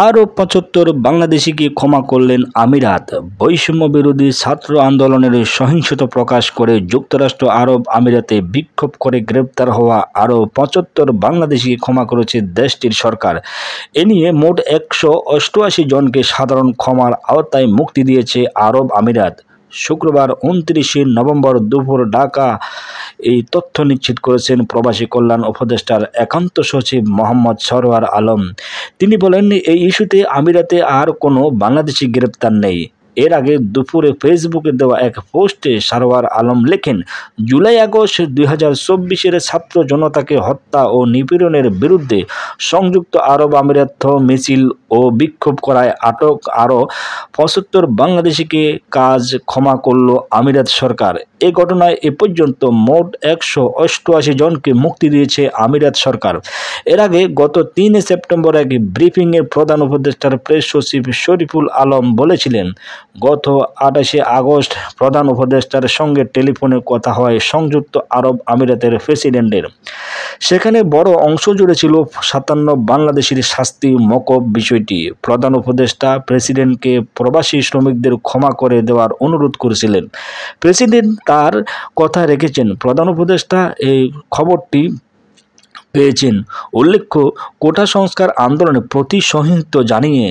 আরও ৭৫ বাংলাদেশিকে ক্ষমা করলেন আমিরাত। বৈষম্য বিরোধী ছাত্র আন্দোলনের সহিংসতা প্রকাশ করে যুক্তরাষ্ট্র আরব আমিরাতে বিক্ষোভ করে গ্রেপ্তার হওয়া আরও ৭৫ বাংলাদেশিকে ক্ষমা করেছে দেশটির সরকার। এ নিয়ে মোট ১৮৮ জনকে সাধারণ ক্ষমার আওতায় মুক্তি দিয়েছে আরব আমিরাত। শুক্রবার ২৯ নভেম্বর দুপুর ঢাকা এই তথ্য নিশ্চিত করেছেন প্রবাসী কল্যাণ উপদেষ্টার একান্ত সচিব মোহাম্মদ সরওয়ার আলম। তিনি বলেন, এই ইস্যুতে আমিরাতে আর কোনো বাংলাদেশি গ্রেপ্তার নেই। এর আগে দুপুরে ফেসবুকে দেওয়া এক পোস্টে সরওয়ার আলম লেখেন, জুলাই-আগস্ট ২০২৪-এর ছাত্র জনতাকে হত্যা ও নিপীড়নের বিরুদ্ধে সংযুক্ত আরব আমিরাত মিছিল ও বিক্ষোভ করায় আটক আরও ৭৫ বাংলাদেশিকে কাজ ক্ষমা করল আমিরাত সরকার। এ ঘটনায় এ পর্যন্ত মোট ১৮৮ জনকে মুক্তি দিয়েছে আমিরাত সরকার। এর আগে গত ৩ সেপ্টেম্বর এক ব্রিফিংয়ে প্রধান উপদেষ্টার প্রেস সচিব শরীফুল আলম বলেছিলেন, গত ২৮ আগস্ট প্রধান উপদেষ্টার সঙ্গে টেলিফোনে কথা হয় সংযুক্ত আরব আমিরাতের প্রেসিডেন্টের। সেখানে বড় অংশ জুড়ে ছিল ৫৭ বাংলাদেশির শাস্তি মওকুফ বিষয়টি। প্রধান উপদেষ্টা প্রেসিডেন্টকে প্রবাসী শ্রমিকদের ক্ষমা করে দেওয়ার অনুরোধ করেছিলেন। প্রেসিডেন্ট তার কথা রেখেছেন। প্রধান উপদেষ্টা এই খবরটি পেয়েছেন। উল্লেখ্য, কোটা সংস্কার আন্দোলনে প্রতিসহিংসতা জানিয়ে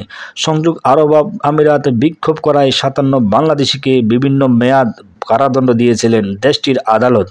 সংযুক্ত আরব আমিরাত বিক্ষোভ করায় ৫৭ বাংলাদেশিকে বিভিন্ন মেয়াদ কারাদণ্ড দিয়েছিলেন দেশটির আদালত।